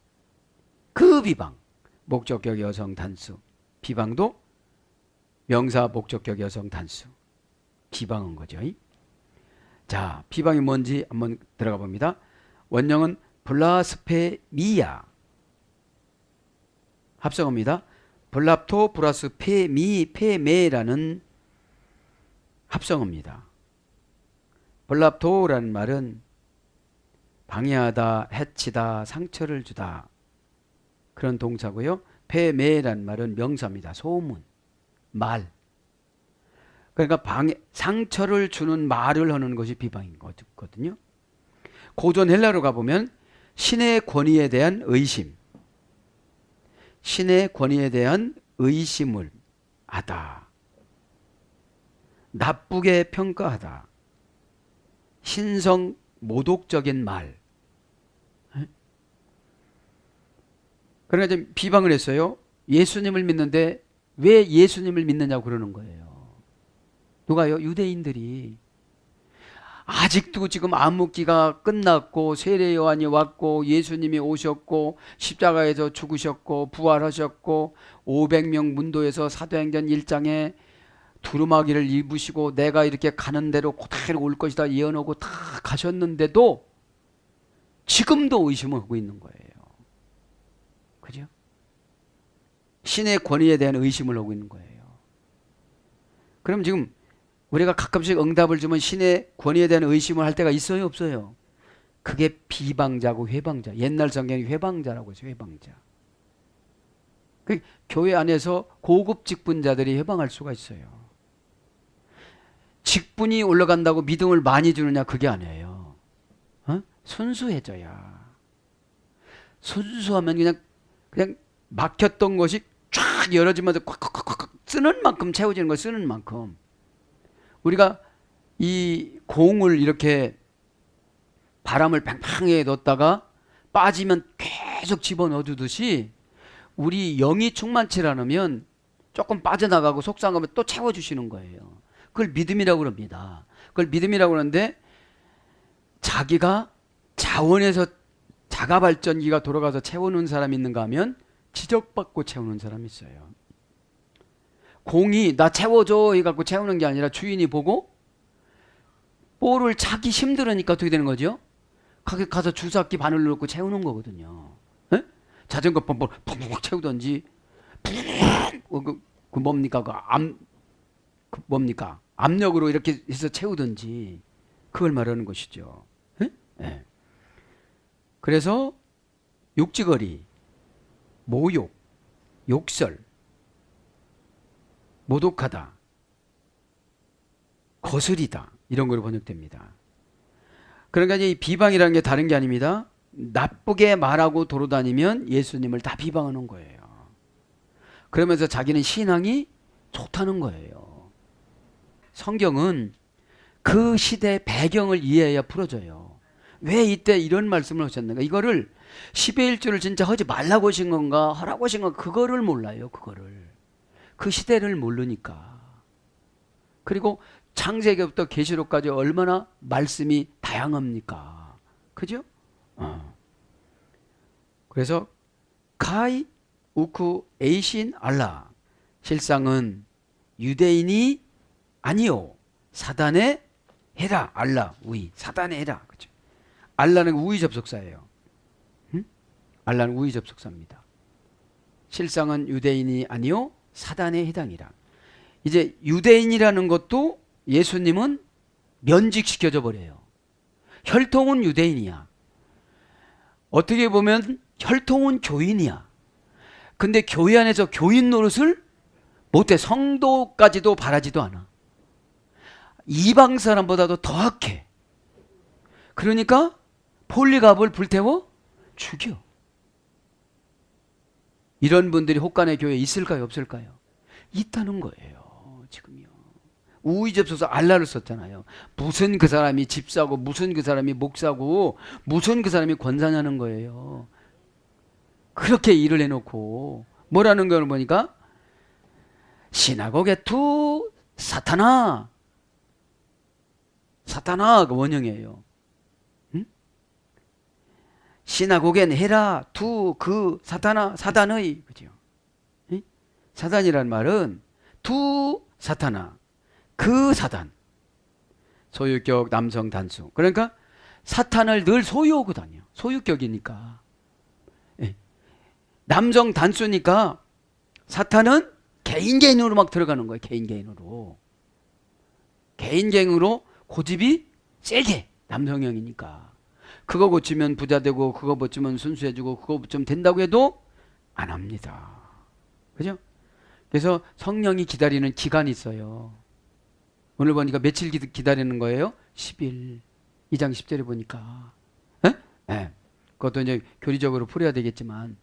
그 비방. 목적격 여성 단수. 비방도 명사 목적격 여성 단수. 비방한 거죠. 자, 비방이 뭔지 한번 들어가 봅니다. 원형은 블라스페미야. 합성어입니다. 블랍토 플러스 페메라는 합성어입니다. 블랍토라는 말은 방해하다, 해치다, 상처를 주다 그런 동사고요. 페메라는 말은 명사입니다. 소문, 말. 그러니까 상처를 주는 말을 하는 것이 비방인 거거든요. 고전 헬라로 가보면 신의 권위에 대한 의심, 신의 권위에 대한 의심을 하다, 나쁘게 평가하다, 신성 모독적인 말. 그러니까 좀 비방을 했어요. 예수님을 믿는데 왜 예수님을 믿느냐고 그러는 거예요. 누가요? 유대인들이. 아직도 지금 암흑기가 끝났고 세례 요한이 왔고 예수님이 오셨고 십자가에서 죽으셨고 부활하셨고 500명 문도에서 사도행전 1장에 두루마기를 입으시고 내가 이렇게 가는 대로 그대로 올 것이다 예언하고 다 가셨는데도 지금도 의심을 하고 있는 거예요. 그죠? 신의 권위에 대한 의심을 하고 있는 거예요. 그럼 지금 우리가 가끔씩 응답을 주면 신의 권위에 대한 의심을 할 때가 있어요, 없어요? 그게 비방자고 회방자. 옛날 성경이 회방자라고 해서 회방자. 그 교회 안에서 고급 직분자들이 회방할 수가 있어요. 직분이 올라간다고 믿음을 많이 주느냐 그게 아니에요. 순수해져야. 순수하면 그냥 막혔던 것이 쫙 열어지면서 콱콱콱콱 쓰는 만큼 채워지는 거 쓰는 만큼. 우리가 이 공을 이렇게 바람을 팽팽하게 넣었다가 빠지면 계속 집어넣어두듯이 우리 영이 충만치 않으면 조금 빠져나가고 속상하면 또 채워주시는 거예요. 그걸 믿음이라고 그럽니다. 그걸 믿음이라고 그러는데 자기가 자원에서 자가발전기가 돌아가서 채우는 사람이 있는가 하면 지적받고 채우는 사람이 있어요. 공이 나 채워줘 해갖고 채우는 게 아니라 주인이 보고 볼을 차기 힘들으니까 어떻게 되는 거죠? 거기 가서 주사기 바늘로 넣고 채우는 거거든요. 에? 자전거 펌프를 푹푹 채우던지 그 뭡니까? 뭡니까? 압력으로 이렇게 해서 채우든지 그걸 말하는 것이죠. 에? 그래서 육지거리, 모욕, 욕설 모독하다, 거스리다 이런 걸로 번역됩니다. 그러니까 이제 이 비방이라는 게 다른 게 아닙니다. 나쁘게 말하고 돌아다니면 예수님을 다 비방하는 거예요. 그러면서 자기는 신앙이 좋다는 거예요. 성경은 그 시대 배경을 이해해야 풀어져요. 왜 이때 이런 말씀을 하셨는가? 이거를 10의 1조를 진짜 하지 말라고 하신 건가 하라고 하신 건가 그거를 몰라요. 그거를. 그 시대를 모르니까. 그리고 창세기부터 계시록까지 얼마나 말씀이 다양합니까? 그죠? 그래서 카이 우쿠 에이신 알라, 실상은 유대인이 아니요 사단의 해라. 알라 우이, 사단의 해라. 그죠? 알라는 우위 접속사예요. 응? 알라는 우위 접속사입니다. 실상은 유대인이 아니요 사단에 해당이라. 이제 유대인이라는 것도 예수님은 면직시켜줘 버려요. 혈통은 유대인이야. 어떻게 보면 혈통은 교인이야. 근데 교회 안에서 교인 노릇을 못해. 성도까지도 바라지도 않아. 이방 사람보다도 더 악해. 그러니까 폴리갑을 불태워 죽여. 이런 분들이 혹간의 교회에 있을까요, 없을까요? 있다는 거예요. 지금요. 우위 접속사 알라를 썼잖아요. 무슨 그 사람이 집사고, 무슨 그 사람이 목사고, 무슨 그 사람이 권사냐는 거예요. 그렇게 일을 해놓고 뭐라는 걸 보니까 시나고게 투 사타나, 사타나 그 원형이에요. 응? 시나고겐 헤라 투 그 사타나, 사단의, 그죠? 응? 사단이란 말은 투 사타나, 그 사단, 소유격 남성 단수. 그러니까 사탄을 늘 소유하고 다녀. 소유격이니까. 예. 남성 단수니까 사탄은 개인으로 막 들어가는 거예요. 개인으로. 개인으로 고집이 세게. 남성형이니까. 그거 고치면 부자 되고, 그거 고치면 순수해지고, 그거 고치면 된다고 해도 안 합니다. 그죠? 그래서 성령이 기다리는 기간이 있어요. 오늘 보니까 며칠 기다리는 거예요? 10일. 2장 10절에 보니까. 에? 네. 그것도 이제 교리적으로 풀어야 되겠지만.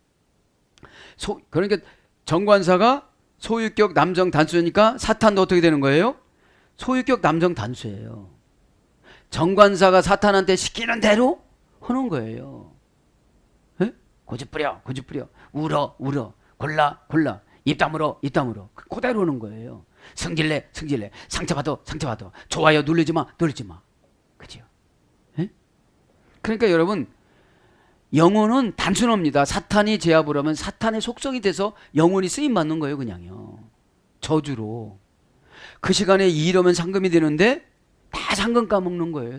그러니까 정관사가 소유격 남성 단수니까 사탄도 어떻게 되는 거예요? 소유격 남성 단수예요. 정관사가 사탄한테 시키는 대로 하는 거예요. 에? 고집부려. 울어. 골라. 입 다물어. 그대로 하는 거예요. 성질내. 상처받아. 좋아요. 누르지 마. 그죠? 에? 그러니까 여러분, 영혼은 단순합니다. 사탄이 제압을 하면 사탄의 속성이 돼서 영혼이 쓰임받는 거예요. 그냥요. 저주로. 그 시간에 이러면 상금이 되는데 다 상금 까먹는 거예요.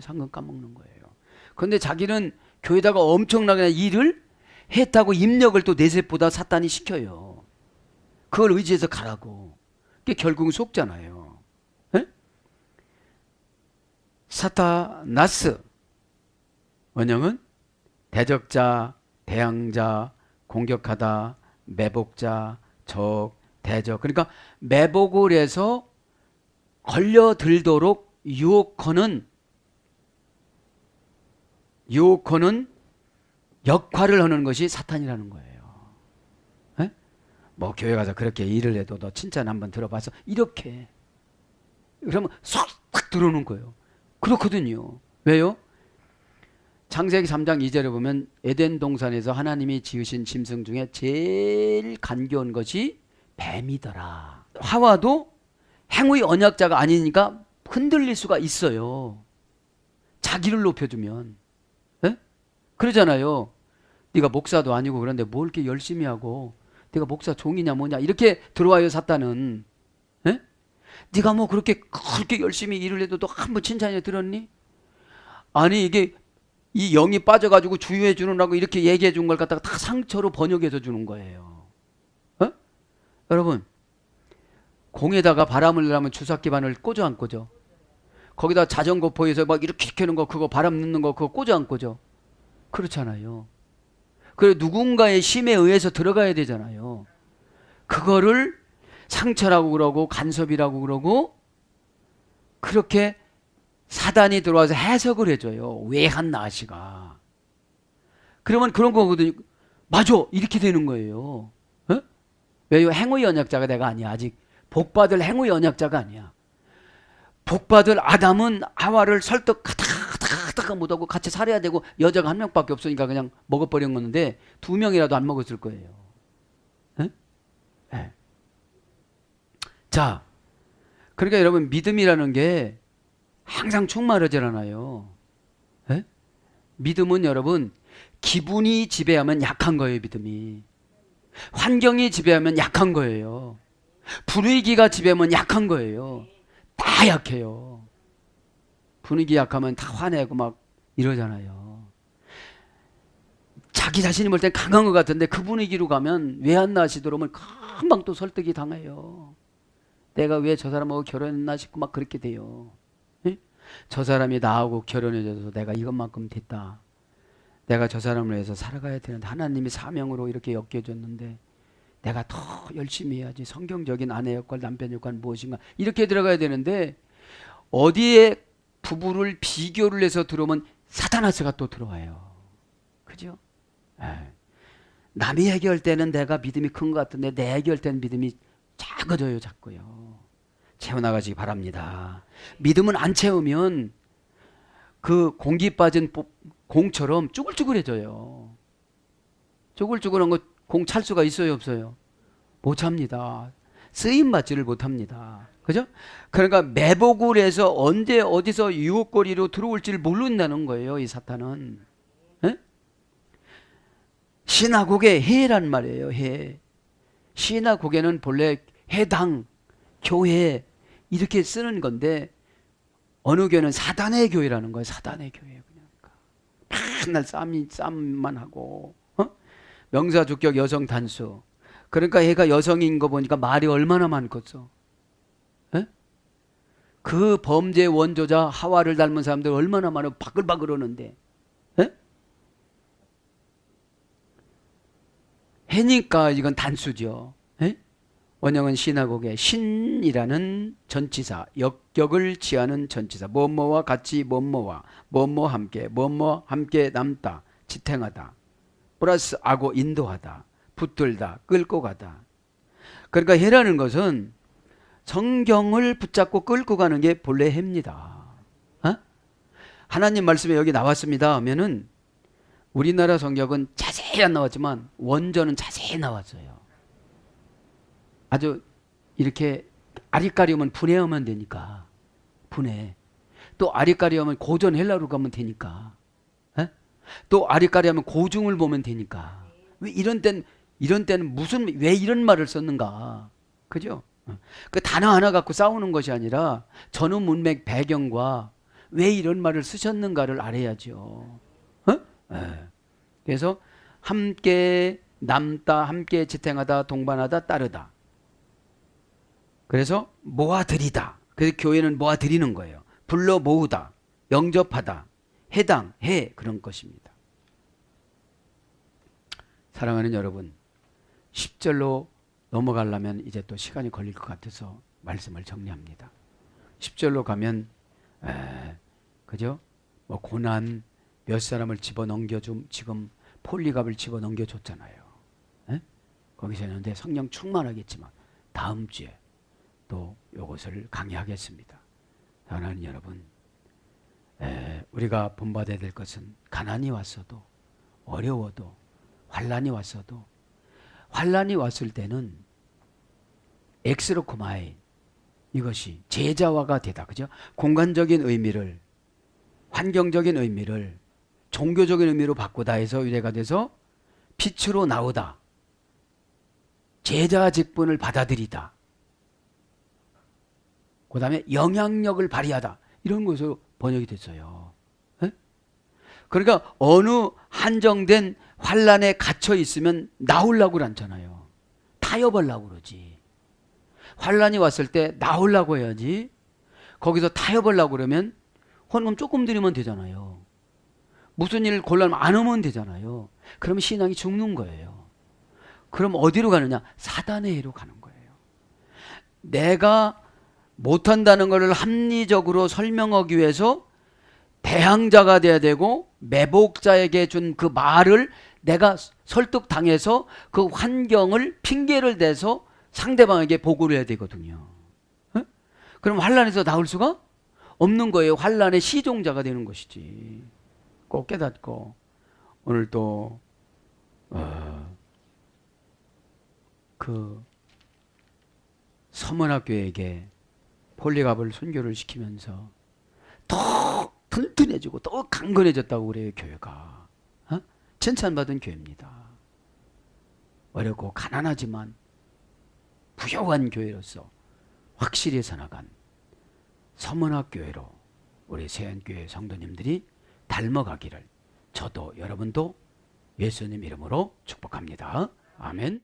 그런데 자기는 교회다가 엄청나게 일을 했다고 입력을 또 내세보다 사탄이 시켜요. 그걸 의지해서 가라고. 그게 결국은 속잖아요. 에? 사타나스 원형은 대적자, 대항자, 공격하다, 매복자, 적, 대적. 그러니까 매복을 해서 걸려들도록 유혹하는 역할을 하는 것이 사탄이라는 거예요. 에? 뭐 교회 가서 그렇게 일을 해도 너 칭찬 한번 들어봐서 이렇게 그러면 쏙 들어오는 거예요. 그렇거든요. 왜요? 창세기 3장 2절에 보면 에덴 동산에서 하나님이 지으신 짐승 중에 제일 간교한 것이 뱀이더라. 하와도 행위 언약자가 아니니까 흔들릴 수가 있어요. 자기를 높여주면. 에? 그러잖아요. 네가 목사도 아니고 그런데 뭘 이렇게 열심히 하고 네가 목사 종이냐 뭐냐 이렇게 들어와요. 사탄은. 에? 네가 뭐 그렇게 열심히 일을 해도 너 한 번 칭찬이 들었니? 아니 이게 이 영이 빠져가지고 주유해 주느라고 이렇게 얘기해 준 걸 갖다가 다 상처로 번역해서 주는 거예요. 어? 여러분, 공에다가 바람을 내려면 주사 기반을 꽂아 안 꽂아? 거기다 자전거 포에서 막 이렇게 하는 거 그거 바람 넣는 거 그거 꽂아 안 꽂아? 그렇잖아요. 그래 누군가의 심에 의해서 들어가야 되잖아요. 그거를 상처라고 그러고 간섭이라고 그러고 그렇게 사단이 들어와서 해석을 해줘요. 왜 한나시가. 그러면 그런 거거든요. 맞아, 이렇게 되는 거예요. 어? 왜요? 행위 언약자가 내가 아니야. 아직 복받을 행위 언약자가 아니야. 복받을 아담은 하와를 설득하다가 못하고 같이 살아야 되고 여자가 한 명밖에 없으니까 그냥 먹어버린 건데 2명이라도 안 먹었을 거예요. 에? 네. 자, 그러니까 여러분 믿음이라는 게 항상 충만하질 않아요. 에? 믿음은 여러분 기분이 지배하면 약한 거예요. 믿음이. 환경이 지배하면 약한 거예요. 분위기가 지배하면 약한 거예요. 다 약해요. 분위기 약하면 다 화내고 막 이러잖아요. 자기 자신이 볼 땐 강한 것 같은데 그 분위기로 가면 왜 안 나시 들어오면 금방 또 설득이 당해요. 내가 왜 저 사람하고 결혼했나 싶고 막 그렇게 돼요. 에? 저 사람이 나하고 결혼해줘서 내가 이것만큼 됐다. 내가 저 사람을 위해서 살아가야 되는데 하나님이 사명으로 이렇게 엮여줬는데 내가 더 열심히 해야지. 성경적인 아내 역할, 남편 역할 무엇인가 이렇게 들어가야 되는데 어디에 부부를 비교를 해서 들어오면 사타나스가 또 들어와요. 그죠? 남이 얘기할 때는 내가 믿음이 큰 것 같은데 내 얘기할 때는 믿음이 작아져요. 자꾸요. 채워나가시기 바랍니다. 믿음은 안 채우면 그 공기 빠진 공처럼 쭈글쭈글해져요. 쭈글쭈글한 거 공 찰 수가 있어요, 없어요? 못 찹니다. 쓰임받지를 못합니다. 그죠? 그러니까 매복을 해서 언제 어디서 유혹거리로 들어올지를 모른다는 거예요, 이 사탄은. 에? 신화국의 해란 말이에요, 해. 신화국에는 본래 해당, 교회 이렇게 쓰는 건데 어느 교회는 사단의 교회라는 거예요. 사단의 교회. 그냥 맨날 싸움만 하고 명사주격 여성 단수. 그러니까 얘가 여성인 거 보니까 말이 얼마나 많겠어. 에? 그 범죄 원조자 하와를 닮은 사람들 얼마나 많아. 바글바글 하는데. 에? 해니까 이건 단수죠. 에? 원형은 신화국의 신이라는 전치사, 역격을 취하는 전치사. 뭐뭐와 같이 뭐뭐와 뭐뭐 함께 남다, 지탱하다. 플러스 하고 인도하다, 붙들다, 끌고 가다. 그러니까 해라는 것은 성경을 붙잡고 끌고 가는 게 본래 해입니다. 어? 하나님 말씀에 여기 나왔습니다 하면은 우리나라 성경은 자세히 안 나왔지만 원전은 자세히 나왔어요. 아주 이렇게 아리까리오면 분해하면 되니까. 분해. 또 아리까리오면 고전 헬라로 가면 되니까. 또 아리까리하면 고중을 보면 되니까. 왜 이런 때는 왜 이런 말을 썼는가? 그죠? 그 단어 하나 갖고 싸우는 것이 아니라 전후 문맥 배경과 왜 이런 말을 쓰셨는가를 알아야죠. 그래서 함께 남다, 함께 지탱하다, 동반하다, 따르다. 그래서 모아드리다. 그래서 교회는 모아드리는 거예요. 불러 모으다, 영접하다, 해 그런 것입니다. 사랑하는 여러분, 10절로 넘어가려면 이제 또 시간이 걸릴 것 같아서 말씀을 정리합니다. 10절로 가면 그죠? 뭐 고난 몇 사람을 집어넘겨줌, 지금 폴리갑을 집어넘겨줬잖아요. 거기서 했는데 성령 충만하겠지만 다음 주에 또 이것을 강의하겠습니다. 사랑하는 여러분, 우리가 본받아야 될 것은 가난이 왔어도 어려워도 환란이 왔어도 환란이 왔을 때는 엑스로코마이 이것이 제자화가 되다. 그죠? 공간적인 의미를 환경적인 의미를 종교적인 의미로 바꾸다 해서 유래가 돼서 빛으로 나오다. 제자 직분을 받아들이다. 그 다음에 영향력을 발휘하다. 이런 것으로 번역이 됐어요. 에? 그러니까 어느 한정된 환란에 갇혀 있으면 나오려고 하잖아요. 타협하려고 그러지. 환란이 왔을 때 나오려고 해야지. 거기서 타협하려고 그러면 헌금 조금 드리면 되잖아요. 무슨 일 곤란하면 안 하면 되잖아요. 그러면 신앙이 죽는 거예요. 그럼 어디로 가느냐? 사단의 해로 가는 거예요. 내가 못한다는 것을 합리적으로 설명하기 위해서 대항자가 돼야 되고, 매복자에게 준 그 말을 내가 설득당해서 그 환경을 핑계를 대서 상대방에게 보고를 해야 되거든요. 에? 그럼 환란에서 나올 수가 없는 거예요. 환란의 시종자가 되는 것이지. 꼭 깨닫고, 오늘 또 그 서문학교에게 폴리갑을 순교를 시키면서 더 튼튼해지고 더 강건해졌다고 그래요. 교회가 칭찬받은 교회입니다. 어렵고 가난하지만 부유한 교회로서 확실히 살아간 서문학교회로 우리 세안교회 성도님들이 닮아가기를 저도 여러분도 예수님 이름으로 축복합니다. 아멘.